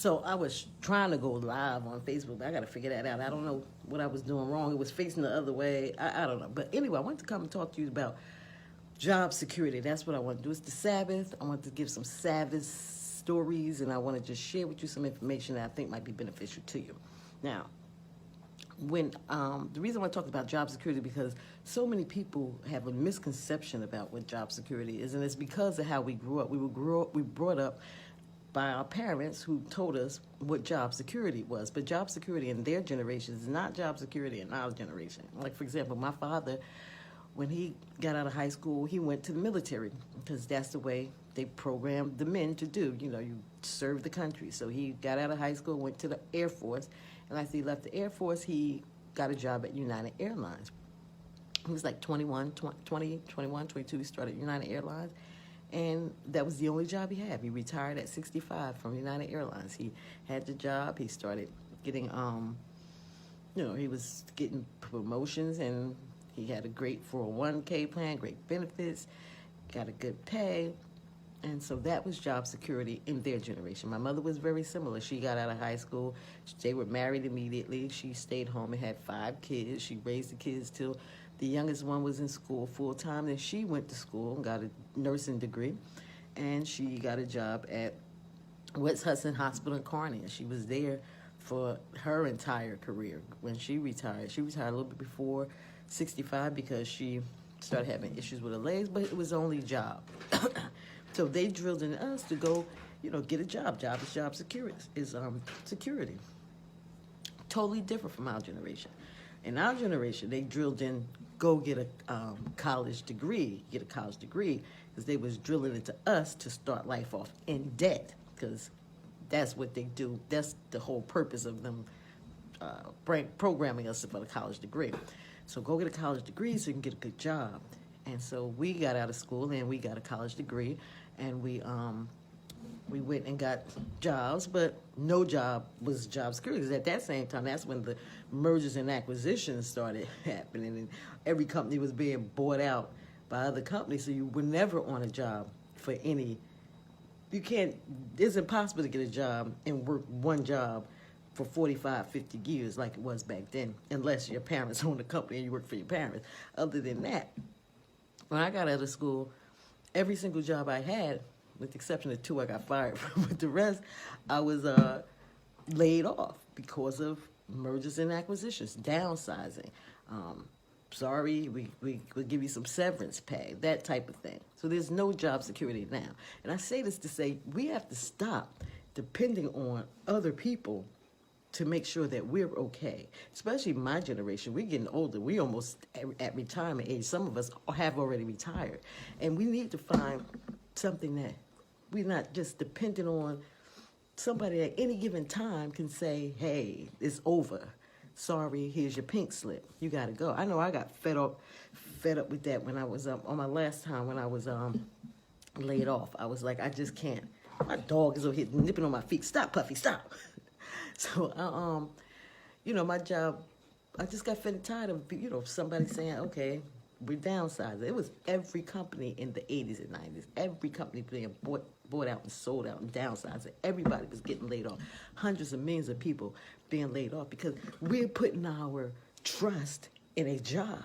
So I was trying to go live on Facebook, but I got to figure that out. I don't know what I was doing wrong. It was facing the other way. I don't know. But anyway, I wanted to come and talk to you about job security. That's what I want to do. It's the Sabbath. I want to give some Sabbath stories, and I want to just share with you some information that I think might be beneficial to you. Now, when the reason I want to talk about job security because so many people have a misconception about what job security is, and it's because of how we grew up. We brought up by our parents who told us what job security was. But job security in their generation is not job security in our generation. Like, for example, my father, when he got out of high school, he went to the military because that's the way they programmed the men to do. You know, you serve the country. So he got out of high school, went to the Air Force, and after he left the Air Force, he got a job at United Airlines. He was like 21, 22, he started United Airlines. And that was the only job he had. He retired at 65 from United Airlines. He had the job. He started getting, he was getting promotions, and he had a great 401k plan, great benefits, got a good pay. And so that was job security in their generation. My mother was very similar. She got out of high school. They were married immediately. She stayed home and had 5 kids. She raised the kids till the youngest one was in school full time. Then she went to school and got a nursing degree. And she got a job at West Hudson Hospital in Kearney. She was there for her entire career. When she retired a little bit before 65 because she started having issues with her legs, but it was only a job. So they drilled in us to go, get a job. Job is job security. Security. Totally different from our generation. In our generation, they drilled in, go get a college degree, because they was drilling into us to start life off in debt, because that's what they do. That's the whole purpose of them programming us for the college degree. So go get a college degree so you can get a good job. And so we got out of school and we got a college degree, and we went and got jobs, but no job was job security. Because at that same time, that's when the mergers and acquisitions started happening, and every company was being bought out by other companies. So you were never on a job for any. It's impossible to get a job and work one job for 45, 50 years like it was back then, unless your parents owned a company and you work for your parents. Other than that, when I got out of school, every single job I had, with the exception of 2 I got fired from, but the rest, I was laid off because of mergers and acquisitions, downsizing. Sorry, we'll give you some severance pay, that type of thing. So there's no job security now. And I say this to say we have to stop depending on other people to make sure that we're okay. Especially my generation, we're getting older. We almost at retirement age. Some of us have already retired. And we need to find something that we're not just dependent on. Somebody at any given time can say, hey, it's over. Sorry, here's your pink slip. You got to go. I know I got fed up with that when I was on my last time when I was laid off. I was like, I just can't. My dog is over here nipping on my feet. Stop, Puffy, stop. So, my job, I just got fed and tired of, somebody saying, okay, we're downsizing. It was every company in the 80s and 90s. Every company being bought out and sold out and downsizing. Everybody was getting laid off. Hundreds of millions of people being laid off because we're putting our trust in a job.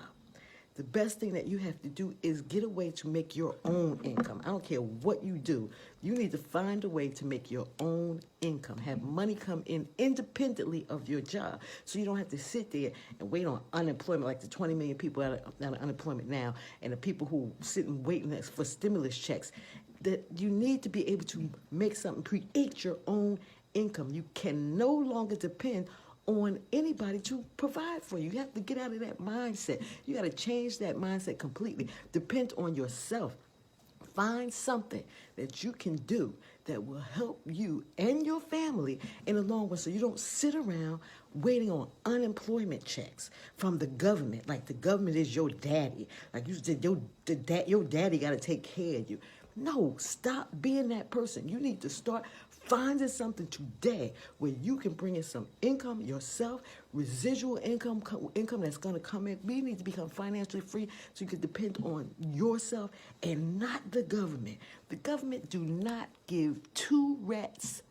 The best thing that you have to do is get a way to make your own income. I don't care what you do. You need to find a way to make your own income. Have money come in independently of your job. So you don't have to sit there and wait on unemployment like the 20 million people out of unemployment now and the people who sit and waiting for stimulus checks. That you need to be able to make something, create your own income. You can no longer depend on anybody to provide for you. You have to get out of that mindset. You got to change that mindset completely. Depend on yourself. Find something that you can do that will help you and your family in the long run so you don't sit around waiting on unemployment checks from the government. Like the government is your daddy. Like you said, your daddy got to take care of you. No, stop being that person. You need to start finding something today where you can bring in some income yourself, residual income that's going to come in. We need to become financially free so you can depend on yourself and not the government. The government do not give 2 rats